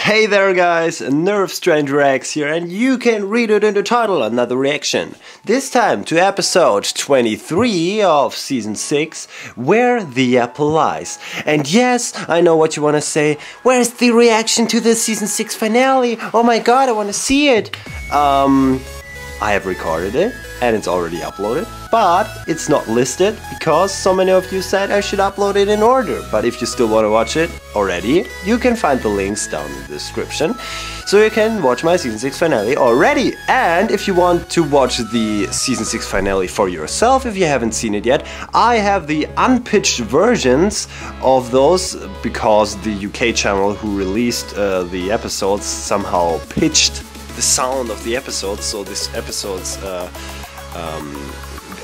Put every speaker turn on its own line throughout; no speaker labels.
Hey there guys, NerfStrangerX here, and you can read it in the title, another reaction. This time to episode 23 of season 6, Where the Apple Lies. And yes, I know what you wanna say, where's the reaction to the season 6 finale? Oh my god, I wanna see it! I have recorded it, and it's already uploaded, but it's not listed because so many of you said I should upload it in order. But if you still want to watch it already, you can find the links down in the description, so you can watch my season 6 finale already. And if you want to watch the season 6 finale for yourself, if you haven't seen it yet, I have the unpitched versions of those because the UK channel who released the episodes somehow pitched the sound of the episodes, so these episodes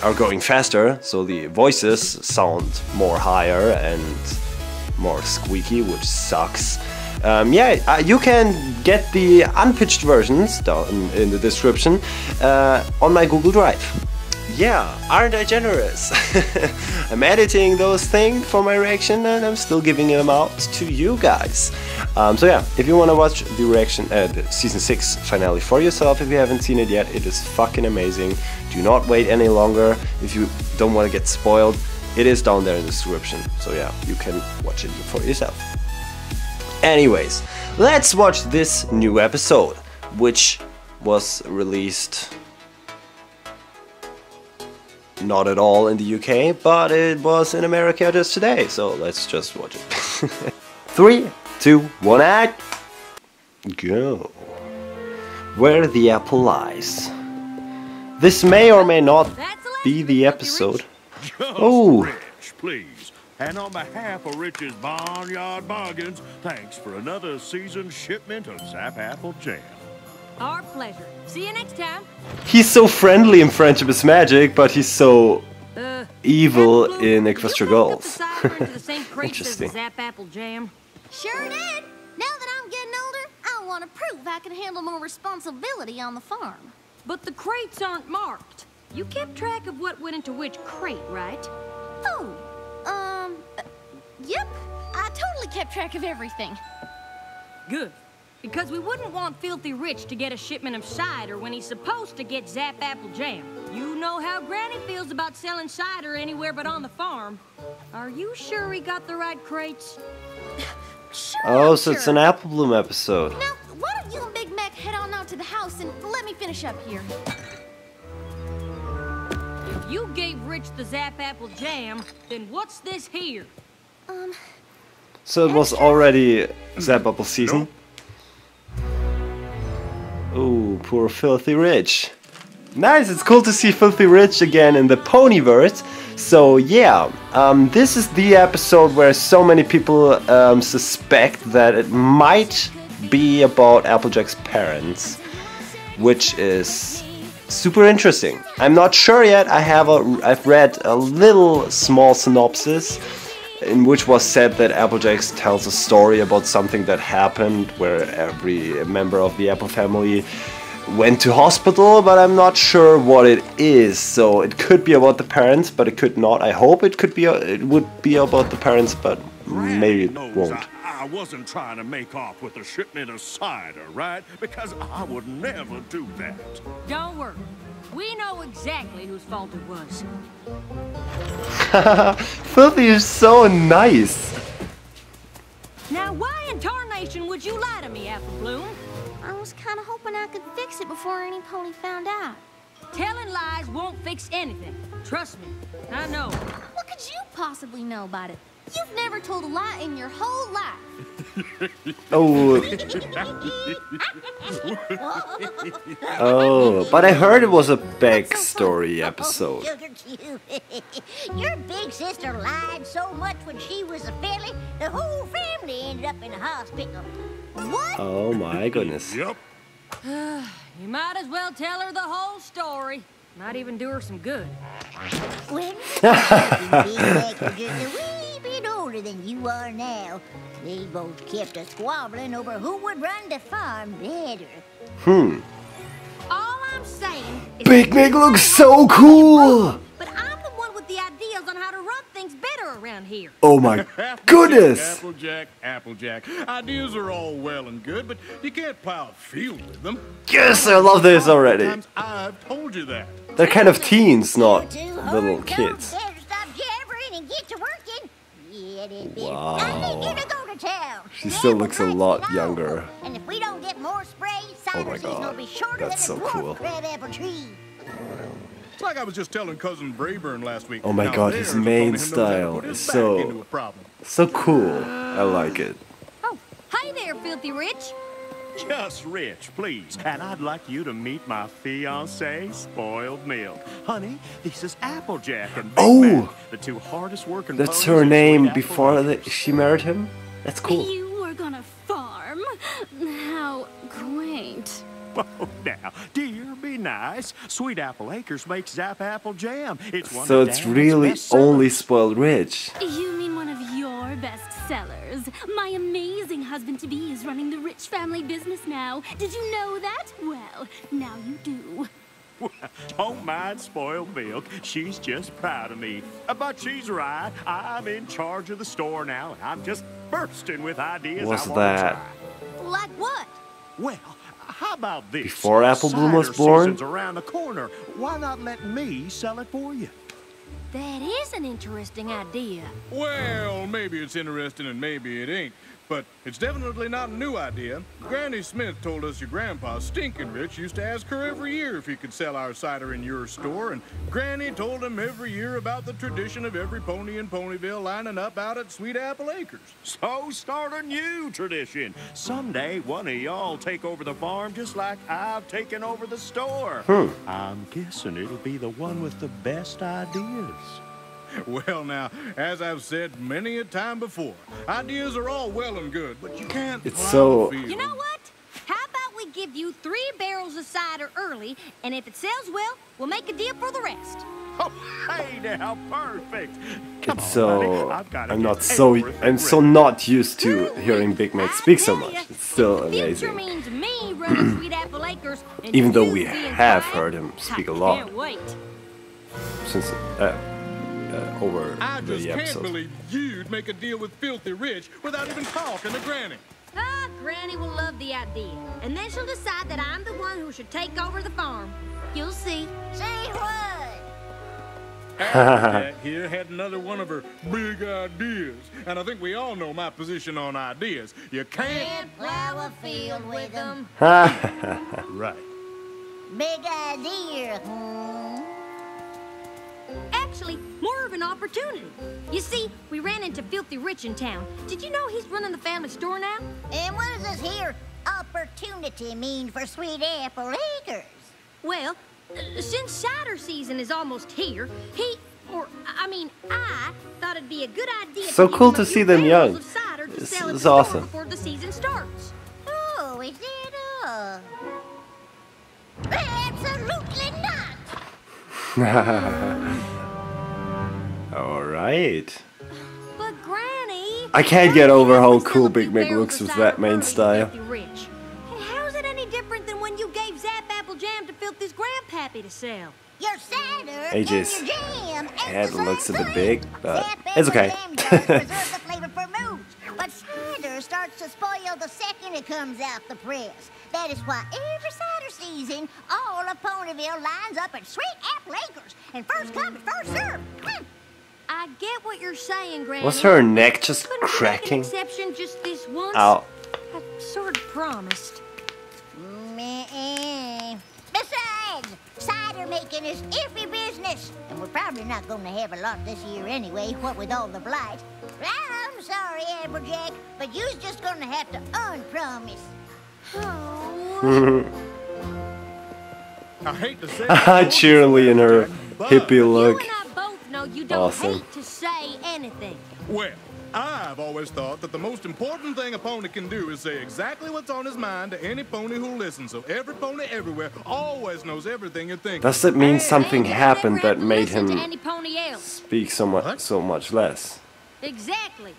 are going faster, so the voices sound more higher and more squeaky, which sucks. You can get the unpitched versions down in the description on my Google Drive. Yeah, aren't I generous? I'm editing those things for my reaction and I'm still giving them out to you guys. So yeah, if you want to watch the reaction, the season 6 finale for yourself, if you haven't seen it yet, it is fucking amazing. Do not wait any longer if you don't want to get spoiled. It is down there in the description, so yeah, you can watch it for yourself. Anyways, let's watch this new episode, which was released not at all in the UK, but it was in America just today, so let's just watch it. 3, 2, 1, act! Go. Where the Apple Lies. This may or may not be the episode. Oh!
Rich, please. And on behalf of Rich's Barnyard Bargains, thanks for another season's shipment of Zap Apple Jam.
Our pleasure. See you next time.
He's so friendly in Friendship is Magic, but he's so evil in Equestria Goals. Interesting.
Zap Apple Jam.
Sure did. Now that I'm getting older, I want to prove I can handle more responsibility on the farm.
But the crates aren't marked. You kept track of what went into which crate, right?
Oh, yep. I totally kept track of everything.
Good. Because we wouldn't want Filthy Rich to get a shipment of cider when he's supposed to get Zap Apple Jam. You know how Granny feels about selling cider anywhere but on the farm. Are you sure he got the right crates?
Sure.
Oh, so it's an Apple Bloom episode.
Now, why don't you and Big Mac head on out to the house and let me finish up here?
If you gave Rich the Zap Apple Jam, then what's this here?
So it was already Zap Apple season?
Nope.
Oh, poor Filthy Rich. Nice, it's cool to see Filthy Rich again in the Ponyverse. So yeah, this is the episode where so many people suspect that it might be about Applejack's parents, which is super interesting. I'm not sure yet. I've read a little small synopsis in which was said that Applejack tells a story about something that happened where every member of the Apple family went to hospital, but I'm not sure what it is. So it could be about the parents, but it could not. I hope it could be. It would be about the parents, but maybe it won't.
I wasn't trying to make off with a shipment of cider, right? Because I would never do that.
Don't worry. We know exactly whose fault it was.
Filthy is so nice.
Now, why in tarnation would you lie to me, Apple Bloom?
I was kind of hoping I could fix it before any pony found out.
Telling lies won't fix anything. Trust me, I know.
What could you possibly know about it? You've never told a lie in your whole life.
Oh. Oh, but I heard it was a backstory episode.
Your big sister lied so much when she was a filly, the whole family ended up in the hospital.
What?
Oh my goodness.
Yep.
You might as well tell her the whole story. Might even do her some good.
When Big Mac was just a wee bit older than you are now, they both kept a squabbling over who would run the farm better.
All I'm saying is
Big Mac looks so cool!
but I'm the one with the ideas on how to run things better are around here.
Oh my goodness!
Applejack, Applejack. Ideas are all well and good, but you can't plow a field with them.
Yes, I love this already.
Sometimes I've told you that.
They're kind of teens, not
Too
little
hard,
kids.
Better stop jabbering and get to working. Yeah, that better.
Wow.
I need you to go to town.
She
The
still
apple
looks a
price
lot
is
younger.
awful. And if we don't get more spray,
Oh
cider
my
season will
God,
be shorter
that's
than
so
a dwarf
cool.
crabapple tree.
It's like I was just telling Cousin Brayburn last week.
Oh my
Now
God,
there's
his
a
main
pony who knows how to
style
put his
is
back
so-
into a problem.
So cool. I like it.
Oh, hi there, Filthy Rich.
Just Rich, please. And I'd like you to meet my fiancée, Spoiled Milk. Honey, this is Applejack and Big
Oh!
Mac, the two hardest working
That's
ponies
her
in
name
Sweet Apple
before
Acres.
she married him? That's cool.
You are gonna farm? How quaint.
Oh, now, dear, be nice. Sweet Apple Acres makes Zap Apple Jam. It's one
So
of
it's
Dad's
really
best sellers.
only Spoiled Rich.
You mean one of your best sellers? My amazing husband-to-be is running the Rich family business now. Did you know that? Well, now you do.
Don't mind Spoiled Milk. She's just proud of me. But she's right. I'm in charge of the store now, and I'm just bursting with ideas.
What's
I wanna
that?
try.
Like what?
Well, how about this?
Before Apple Bloom was
Cider
born?
season's around the corner. Why not let me sell it for you?
That is an interesting idea.
Well, maybe it's interesting and maybe it ain't. But it's definitely not a new idea. Granny Smith told us your grandpa, Stinkin' Rich, used to ask her every year if he could sell our cider in your store, and Granny told him every year about the tradition of every pony in Ponyville lining up out at Sweet Apple Acres.
So start a new tradition. Someday one of y'all take over the farm just like I've taken over the store. I'm guessing it'll be the one with the best ideas.
Well, now, as I've said many a time before, ideas are all well and good, but you can't
It's
plow
so-
a field.
You know what? How about we give you 3 barrels of cider early, and if it sells well, we'll make a deal for the rest.
Oh, hey now, perfect. Come
It's
on, honey,
so
I've gotta
I'm
get
not so
everything
not used to hearing Big Mac speak so much. It's still
Future
amazing.
means me running Sweet Apple Acres, and
Even though
you
we
being
have
quiet.
heard him speak a
I
lot.
Can't wait.
Since over
I just
the
can't
episode.
believe you'd make a deal with Filthy Rich without even talking to Granny.
Ah, Granny will love the idea, and then she'll decide that I'm the one who should take over the farm. You'll see.
Say what?
Applejack here had another one of her big ideas, and I think we all know my position on ideas. You can't.
Can't plow a field with them.
Right.
Big idea.
Actually, more of an opportunity. You see, we ran into Filthy Rich in town. Did you know he's running the family store now?
And what does this here opportunity mean for Sweet Apple Acres?
Well, since cider season is almost here, I thought it'd be a good idea
So
to give
cool
him a
to
few
see them
barrels
young.
of cider to
This
sell at
is
the store
awesome.
before the season starts.
Oh, is it? Absolutely not.
All right.
But Granny,
I can't get over how
always
cool
sell a
Big
few
Mac
barrels
looks
of
with
cider
that main
early to
style.
Filthy Rich. And how's it any different than when you gave Zap Apple Jam to Filthy's grandpappy to sell?
Your cider
AJ's
and your jam ain't
head
the same
looks a bit
thing.
big, but
Zap
it's
apple
okay.
jam does preserve the flavor for moods, but cider starts to spoil the second it comes out the press. That is why every cider season, all of Ponyville lines up at Sweet Apple Acres, and first come and first serve.
I get what you're saying, Granny.
Was her neck just
Couldn't we make an
cracking?
exception just this once?
Ow.
I sort of promised.
Meh. Besides, cider making is iffy business, and we're probably not going to have a lot this year anyway, what with all the blight. I'm sorry, Applejack, but you's just going to have to unpromise.
Oh.
I hate to say it,
Cheerily in her
but-
hippie
You
look.
and I both know you don't
Awesome.
hate to say anything.
Well, I've always thought that the most important thing a pony can do is say exactly what's on his mind to any pony who listens, so every pony everywhere always knows everything you're thinking.
Does it mean something
And you
happened
never have
that
to
made
listen to
him
any pony else.
speak so much less?
Exactly.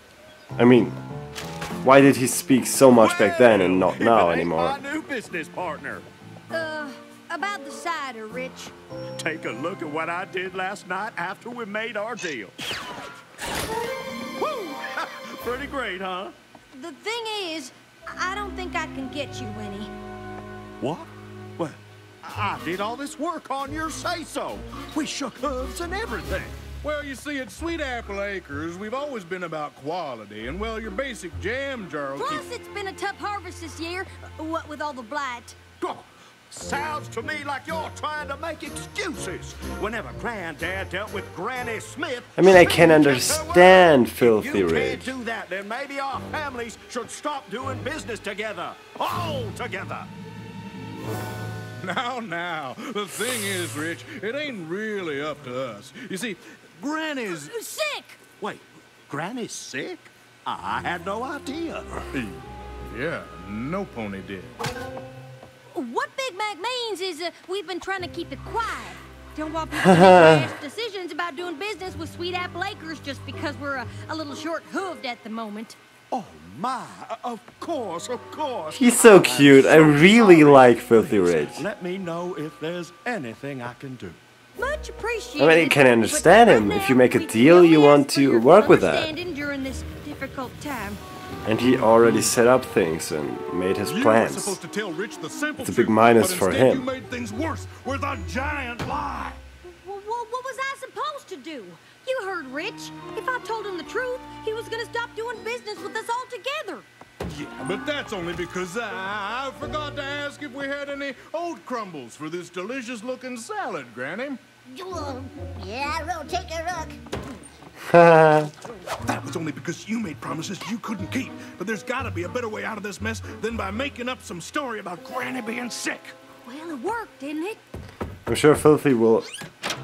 I mean, why did he speak so much back then and not now
If it ain't
anymore?
My new business partner.
About the cider, Rich.
Take a look at what I did last night after we made our deal. pretty great, huh?
The thing is, I don't think I can get you any.
What? Well, I did all this work on your say-so. We shook hooves and everything.
Well, you see, at Sweet Apple Acres, we've always been about quality, and well, your basic jam jar will
Plus, it's been a tough harvest this year, what with all the blight.
Oh, sounds to me like you're trying to make excuses. Whenever Granddad dealt with Granny Smith...
I mean, I can understand Filthy
You
Rich.
can't do that, then maybe our families should stop doing business together. All together.
Now, the thing is, Rich, it ain't really up to us. You see, Granny's...
Sick!
Wait, Granny's sick? I had no idea.
Yeah, no pony did.
What Big Mac means is we've been trying to keep it quiet. Don't want people to make rash decisions about doing business with Sweet Apple Acres just because we're a little short-hooved at the moment.
Oh, my. Of course, of course.
He's so cute. I really like Filthy Rich.
Let me know if there's anything I can do.
Much appreciated.
I mean, I can understand him. If you make a deal, you want to work with that.
During this difficult time.
And he already set up things and made his
You were
plans.
supposed to tell Rich the simple
It's a big
truth,
minus
but
for
instead
him.
You made things worse with a giant lie.
Well, what was I supposed to do? You heard Rich. If I told him the truth, he was gonna stop doing business with us altogether.
Yeah, but that's only because I forgot to ask if we had any oat crumbles for this delicious-looking salad, Granny.
Yeah, I'll take a look.
That was only because you made promises you couldn't keep. But there's gotta be a better way out of this mess than by making up some story about Granny being sick.
Well, it worked, didn't it?
I'm sure Filthy will...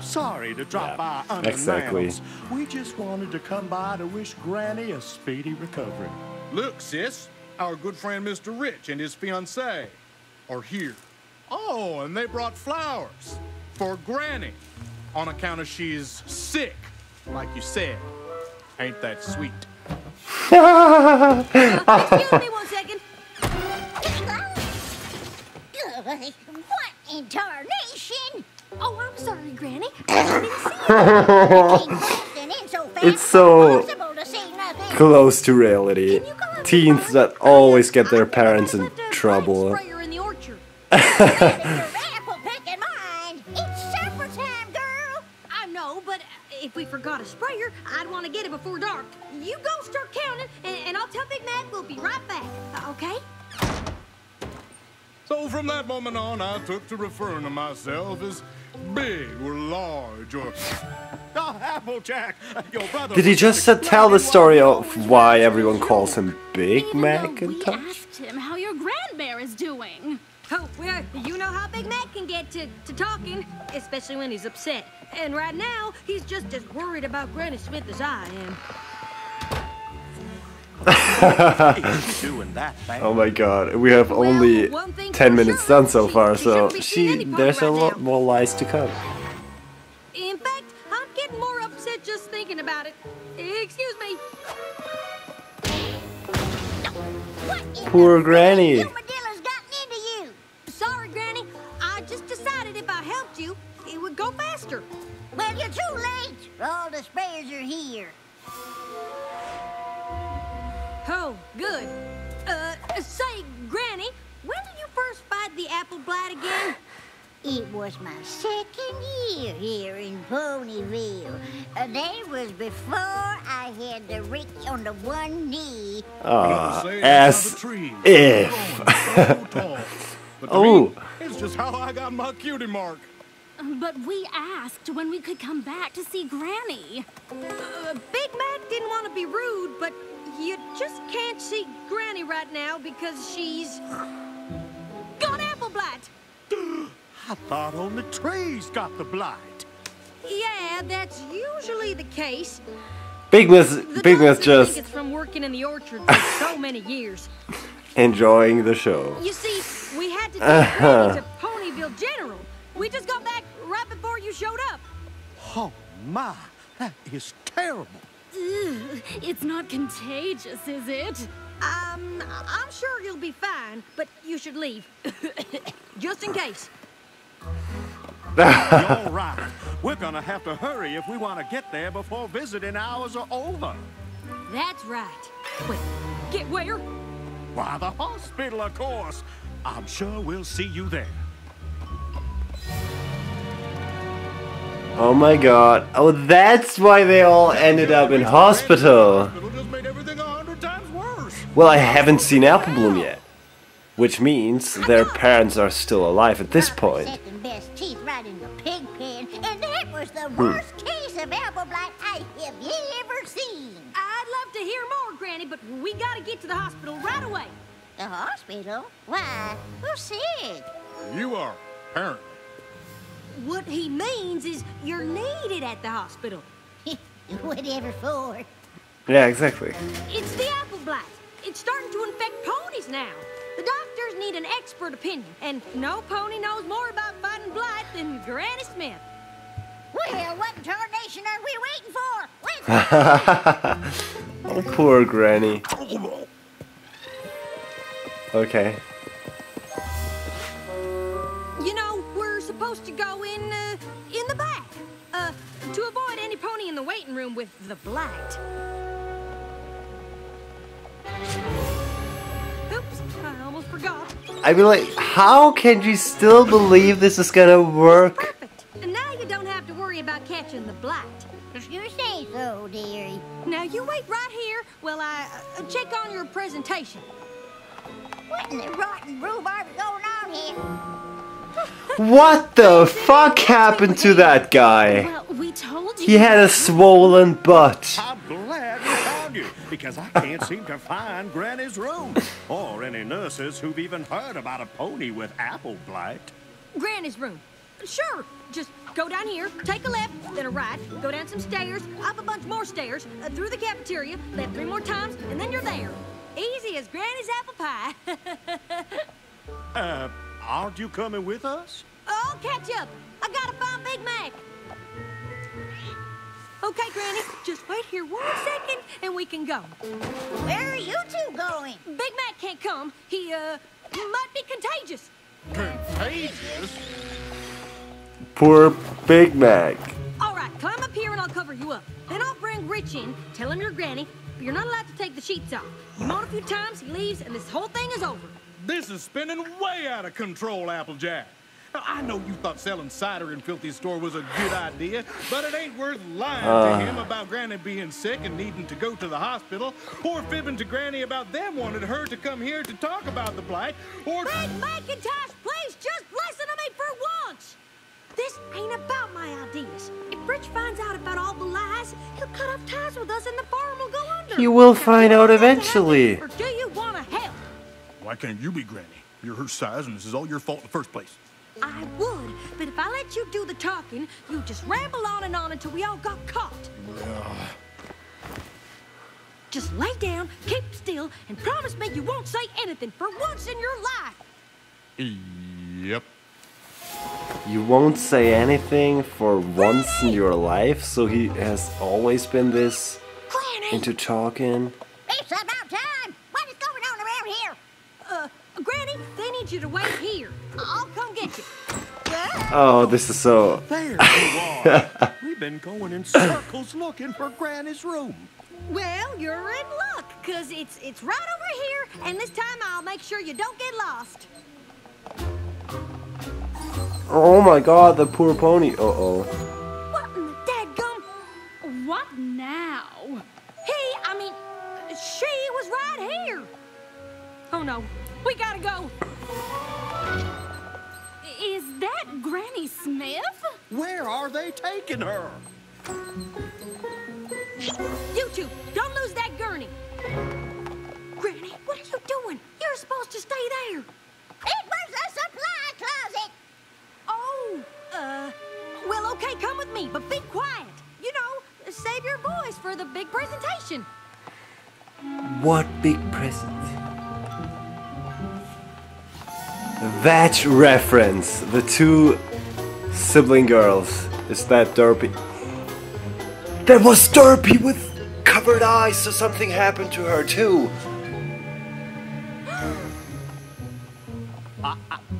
Sorry to drop by unannounced.
exactly.
We just wanted to come by to wish Granny a speedy recovery.
Look, sis, our good friend Mr. Rich and his fiancée are here. Oh, and they brought flowers for Granny on account of she's sick, like you said. Ain't that sweet?
Excuse me 1 second.
What in tarnation?
Oh, I'm sorry, Granny.
It's so close to reality. Teens that always get their parents in trouble.
In the orchard.
Apple picking mind. It's supper time, girl.
I know, but if we forgot a sprayer, I'd want to get it before dark. You go start counting, and I'll tell Big Mac we'll be right back. Okay?
So from that moment on, I took to referring to myself as big or large or...
Oh, Applejack, your brother...
Did he just tell the story of why everyone calls him Big Mac
We
and touch?
asked him how your grandbear is doing.
Oh, well, you know how Big Mac can get to talking, especially when he's upset. And right now, he's just as worried about Granny Smith as I am.
doing that thing.
Oh my god, we have only
one thing
10
for
minutes
sure,
done so far,
she
so
shouldn't be seeing any part
there's a
right
lot
now.
more lies to come.
In fact, I'm getting more upset just thinking about it. Excuse me.
Poor Granny.
Armadillo's gotten into you.
Sorry, Granny. I just decided if I helped you, it would go faster.
Well, you're too late. All the spares are here.
Oh, good. Say, Granny, when did you first fight the apple blight again?
It was my second year here in Ponyville. That was before I had the Rick on the one knee.
As if.
But
Oh.
it's just how I got my cutie mark.
But we asked when we could come back to see Granny.
Big Mac didn't want to be rude, but you just can't see Granny right now because she's got apple blight.
I thought only trees got the blight.
Yeah, that's usually the case.
Big Miss
The doctor think
just
it's from working in the orchard for so many years.
enjoying the show.
You see, we had to take Granny to Ponyville General. We just got back right before you showed up.
Oh, my. That is terrible.
Ugh, it's not contagious, is it?
I'm sure you'll be fine, but you should leave. Just in case.
You're right. We're gonna have to hurry if we want to get there before visiting hours are over.
That's right. Wait, get where?
Why, the hospital, of course. I'm sure we'll see you there.
Oh my god. Oh, that's why they all ended up in hospital.
Just made everything 100 times worse.
Well, I haven't seen Applebloom yet. Which means their parents are still alive at this point.
Second best teeth right in the pig pen, and that was the worst case of apple blight I have ever seen.
I'd love to hear more, Granny, but we gotta get to the hospital right away.
The hospital? Why? Who's sick?
You are, apparently.
What he means is you're needed at the hospital.
Whatever for.
Yeah, exactly.
It's the apple blight. It's starting to infect ponies now. The doctors need an expert opinion, and no pony knows more about fighting blight than Granny Smith.
Well, what in tarnation are we waiting for?
Oh, poor Granny. Okay.
You know, we're supposed to go in the back, to avoid any pony in the waiting room with the blight. Oops, I almost forgot.
I mean, like, how can you still believe this is gonna work?
Perfect. And now you don't have to worry about catching the blight.
If you say so, dearie.
Now you wait right here while I check on your presentation.
What in the rotten rhubarb is going on here?
What the fuck happened to that guy?
Well, we told you.
He had a swollen butt.
I'm glad we found you, because I can't seem to find Granny's room, or any nurses who've even heard about a pony with apple blight.
Granny's room. Sure, just go down here, take a left, then a right, go down some stairs, up a bunch more stairs, through the cafeteria, left 3 more times, and then you're there. Easy as Granny's apple pie.
Aren't you coming with us?
I'll catch up. I gotta find Big Mac. Okay, Granny, just wait here 1 second and we can go.
Where are you two going?
Big Mac can't come. He might be contagious.
Contagious?
Poor Big Mac.
All right, climb up here and I'll cover you up. Then I'll bring Rich in, tell him you're Granny, but you're not allowed to take the sheets off. You moan a few times, he leaves, and this whole thing is over.
This is spinning way out of control, Applejack. Now, I know you thought selling cider in Filthy's store was a good idea, but it ain't worth lying to him about Granny being sick and needing to go to the hospital, or fibbing to Granny about them wanting her to come here to talk about the blight, or...
Big Macintosh, please just listen to me for once! This ain't about my ideas. If Rich finds out about all the lies, he'll cut off ties with us and the farm will go under.
You will find out eventually.
Or do you want to help?
Why can't you be Granny? You're her size, and this is all your fault in the first place.
I would, but if I let you do the talking, you just ramble on and on until we all got caught. Just lay down, keep still, and promise me you won't say anything for once in your life.
Yep.
You won't say anything for once in your life, so he has always been this
Granny!
into talking.
It's about time. What is going on around here?
Granny, they need you to wait here. I'll come get you.
Oh, this is so...
There you are. We've been going in circles looking for Granny's room.
Well, you're in luck, because it's right over here, and this time I'll make sure you don't get lost.
Oh my god, the poor pony. Uh-oh.
What in the dadgum?
What now?
She was right here. Oh no, we gotta go.
Is that Granny Smith?
Where are they taking her?
You two, don't lose that gurney. Granny, what are you doing? You're supposed to stay there.
It was a supply closet.
Oh, well, okay, come with me, but be quiet. You know, save your voice for the big presentation.
What big present. That reference. The 2 sibling girls. Is that Derpy? That was Derpy with covered eyes, so something happened to her too.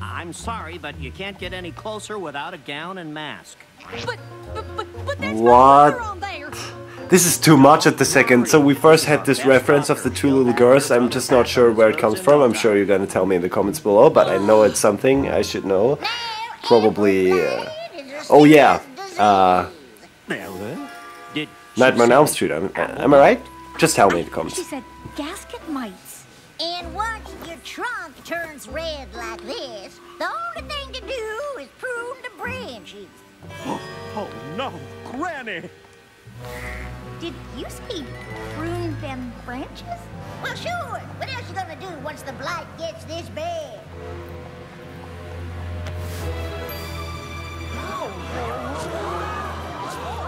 I'm sorry, but you can't get any closer without a gown and mask.
But there's
What
no water on there.
This is too much at the second. So we first had this reference of the two little girls. I'm just not sure where it comes from. I'm sure you're gonna tell me in the comments below, but I know it's something I should know. Probably... oh yeah, Nightmare on Elm Street. Am I right? Just tell me in the comments.
She said gasket mites.
And once your trunk turns red like this, the only thing to do is prune the branches.
Oh no, Granny!
Did you say prune them branches?
Well, sure. What else you gonna do once the blight gets this bad?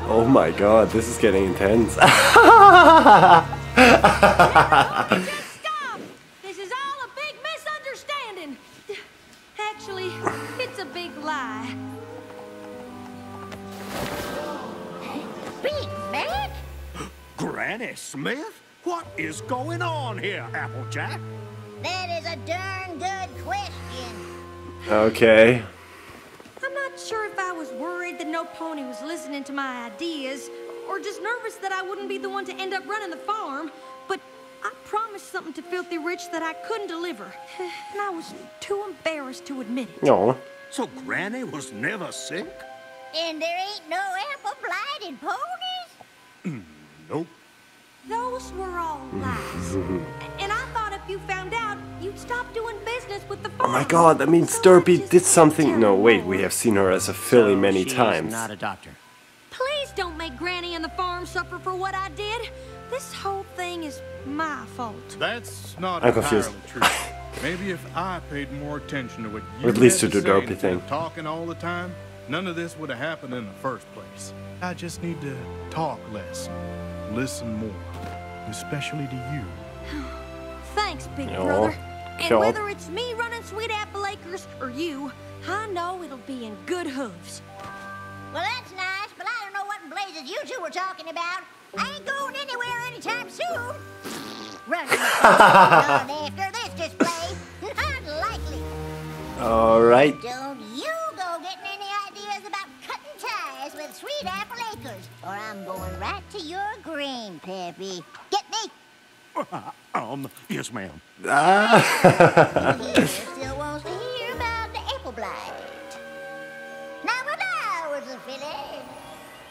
Oh my god, this is getting intense.
Just stop! This is all a big misunderstanding. Actually, it's a big lie.
Big Mac?
Granny Smith? What is going on here, Applejack?
That is a darn good question.
Okay.
I'm not sure if I was worried that No Pony was listening to my ideas, or just nervous that I wouldn't be the one to end up running the farm, but I promised something to Filthy Rich that I couldn't deliver, and I was too embarrassed to admit it.
No.
So Granny was never sick?
And there ain't no apple blighted ponies?
Nope.
Those were all lies. And I thought if you found out, you'd stop doing business with the farm.
Oh my god, that means
So I
Derpy
just
did something.
tell
No,
you
wait,
more.
we have seen her as a filly many
she's
times.
not a doctor.
Please don't make Granny and the farm suffer for what I did. This whole thing is my fault.
That's not
I'm confused.
entirely true. Maybe if I paid more attention to what you
Or at least
had
to the
say
Derpy
instead
thing.
of talking all the time, none of this would have happened in the first place. I just need to talk less, listen more, especially to you.
Thanks, big
Aw,
brother. And
God.
whether it's me running Sweet Apple Acres or you, I know it'll be in good hooves.
Well, that's nice, but I don't know what in blazes you two were talking about. I ain't going anywhere anytime soon. Running after this display. Not likely.
Alright.
Don't you go getting any ideas about cutting ties with Sweet Apple Acres, or I'm going right to your green, Peppy. Get me.
Yes, ma'am.
He still wants to hear about the apple blight. Now, when I was a filly,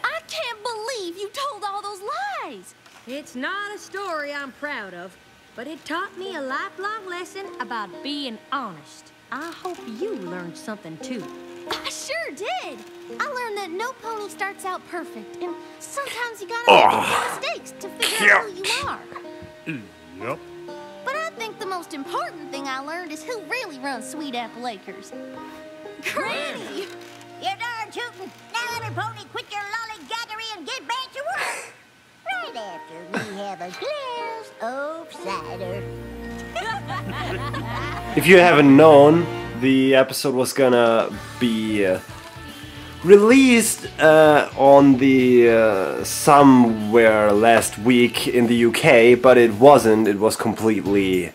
I can't believe you told all those lies.
It's not a story I'm proud of, but it taught me a lifelong lesson about being honest. I hope you learned something too.
I sure did.
I learned that no pony starts out perfect, and sometimes you gotta make mistakes to figure out who you are.
Yep.
But I think the most important thing I learned is who really runs Sweet Apple Acres. Granny!
you're darn tootin'. Now, every pony, quit your lollygaggery and get back to work. Right after we have a glass of cider.
If you haven't known, the episode was gonna be released on the somewhere last week in the UK, but it wasn't. It was completely...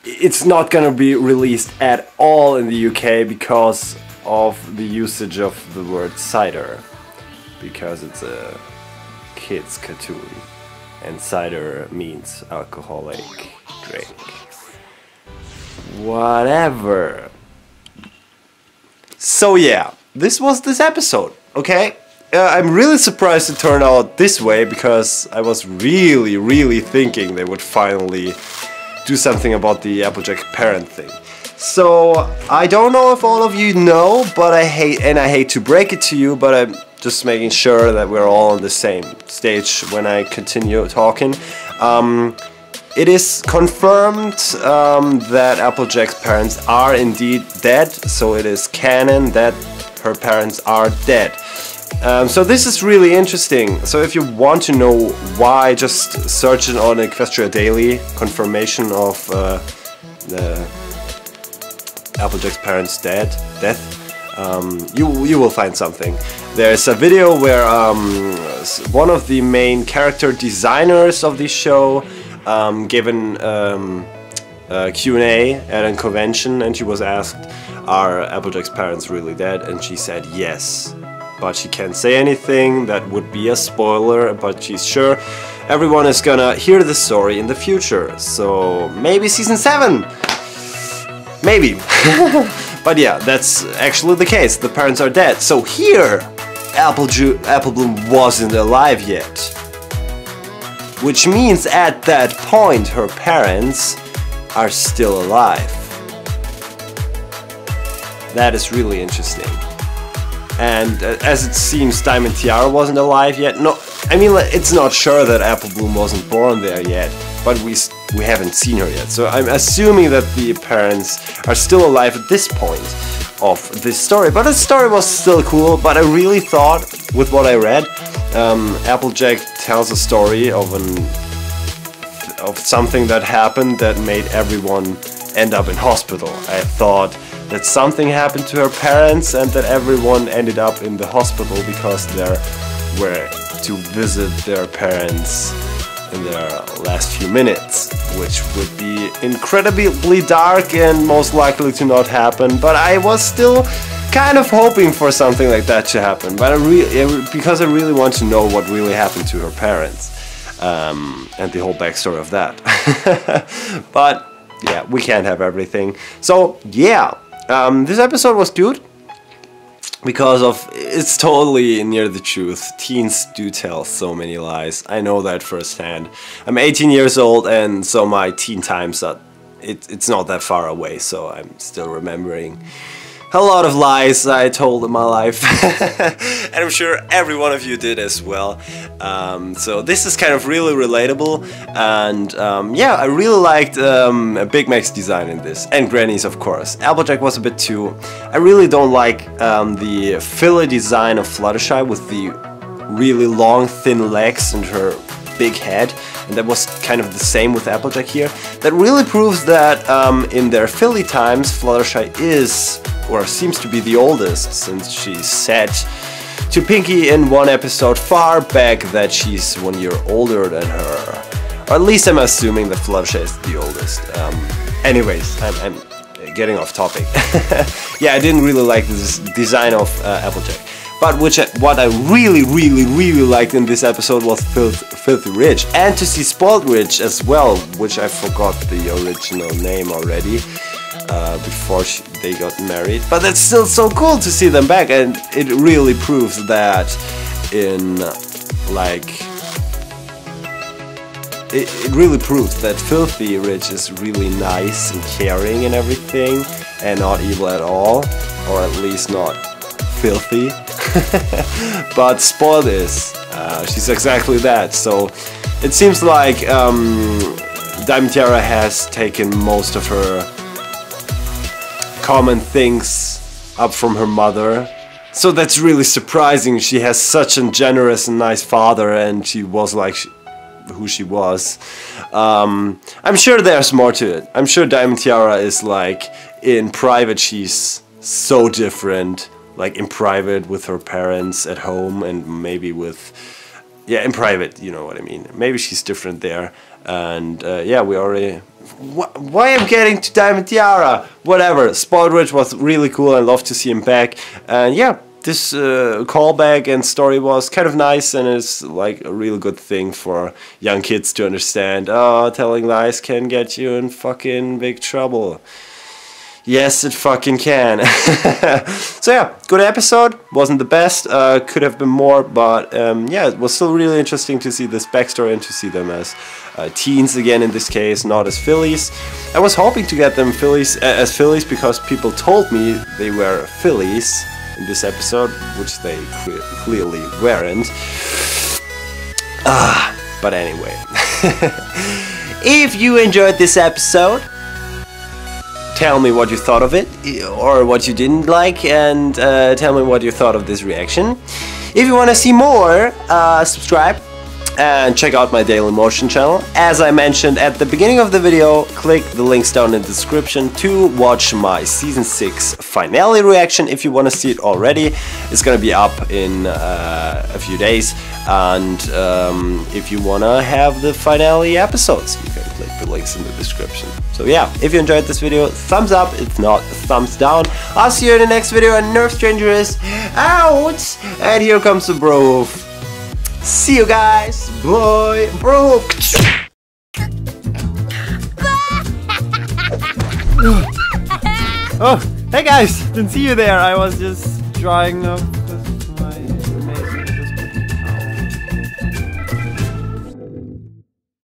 It's not gonna be released at all in the UK because of the usage of the word cider. Because it's a kids cartoon and cider means alcoholic drink. Whatever. So yeah, this was this episode, okay? I'm really surprised it turned out this way because I was really thinking they would finally do something about the Applejack parent thing. So I don't know if all of you know, but I hate to break it to you, but I'm just making sure that we're all on the same stage when I continue talking. It is confirmed that Applejack's parents are indeed dead, so it is canon that her parents are dead. So this is really interesting. So if you want to know why, just search it on Equestria Daily, confirmation of the Applejack's parents' death. You will find something. There's a video where one of the main character designers of the show gave an Q&A at a convention, and she was asked, are Applejack's parents really dead? And she said yes. but she can't say anything. That would be a spoiler, but she's sure everyone is gonna hear the story in the future. So maybe season 7, maybe. But yeah, that's actually the case. The parents are dead. So here, Apple Bloom wasn't alive yet, which means at that point her parents are still alive. That is really interesting. And as it seems, Diamond Tiara wasn't alive yet. No, I mean, it's not sure that Apple Bloom wasn't born there yet, but we haven't seen her yet. So I'm assuming that the parents are still alive at this point of this story. But the story was still cool, but I really thought, with what I read, Applejack tells a story of something that happened that made everyone end up in hospital. I thought that something happened to her parents and that everyone ended up in the hospital because they were to visit their parents in their last few minutes, which would be incredibly dark and most likely to not happen, but I was still kind of hoping for something like that to happen, but because I really want to know what really happened to her parents, and the whole backstory of that. But yeah, we can't have everything. So yeah, this episode was good because of it's totally near the truth. Teens do tell so many lies. I know that firsthand. I'm 18 years old, and so my teen times are it's not that far away. So I'm still remembering a lot of lies I told in my life, and I'm sure every one of you did as well. So this is kind of really relatable, and yeah, I really liked Big Mac's design in this, and Granny's of course. Applejack was a bit too. I really don't like the filler design of Fluttershy with the really long thin legs and her big head, and that was kind of the same with Applejack here. That really proves that in their Philly times, Fluttershy is, or seems to be, the oldest, since she said to Pinky in one episode far back that she's 1 year older than her. Or at least I'm assuming that Fluttershy is the oldest. Anyways, I'm getting off topic. Yeah, I didn't really like this design of Applejack. But what I really liked in this episode was Filthy Rich, and to see Spoiled Rich as well, which I forgot the original name already before they got married. But it's still so cool to see them back, and it really proves that it really proves that Filthy Rich is really nice and caring and everything, and not evil at all, or at least not filthy. But Spoiled is. She's exactly that. So it seems like Diamond Tiara has taken most of her common things up from her mother. So that's really surprising. She has such a generous and nice father, and she was like who she was. I'm sure there's more to it. I'm sure Diamond Tiara is like, in private she's so different. Like in private with her parents at home, and maybe with, yeah, in private, you know what I mean. Maybe she's different there, and yeah, we already. Why I'm getting to Diamond Tiara? Whatever. Spoiled Rich was really cool. I love to see him back, and yeah, this callback and story was kind of nice, and it's like a real good thing for young kids to understand. Oh, telling lies can get you in fucking big trouble. Yes, it fucking can. So yeah, good episode. Wasn't the best. Could have been more, but yeah, it was still really interesting to see this backstory and to see them as teens again in this case, not as fillies. I was hoping to get them as fillies because people told me they were fillies in this episode, which they clearly weren't. But anyway. If you enjoyed this episode, tell me what you thought of it, or what you didn't like, and tell me what you thought of this reaction. If you want to see more, subscribe and check out my Daily Motion channel. As I mentioned at the beginning of the video, click the links down in the description to watch my Season 6 finale reaction if you want to see it already. It's gonna be up in a few days, and if you want to have the finale episodes, you can click the links in the description. So yeah, if you enjoyed this video, thumbs up, if not, thumbs down. I'll see you in the next video, and NerfStrangerX Ouch! And here comes the bro. See you guys. Bye. Bro.
Oh, hey guys, didn't see you there. I was just drawing a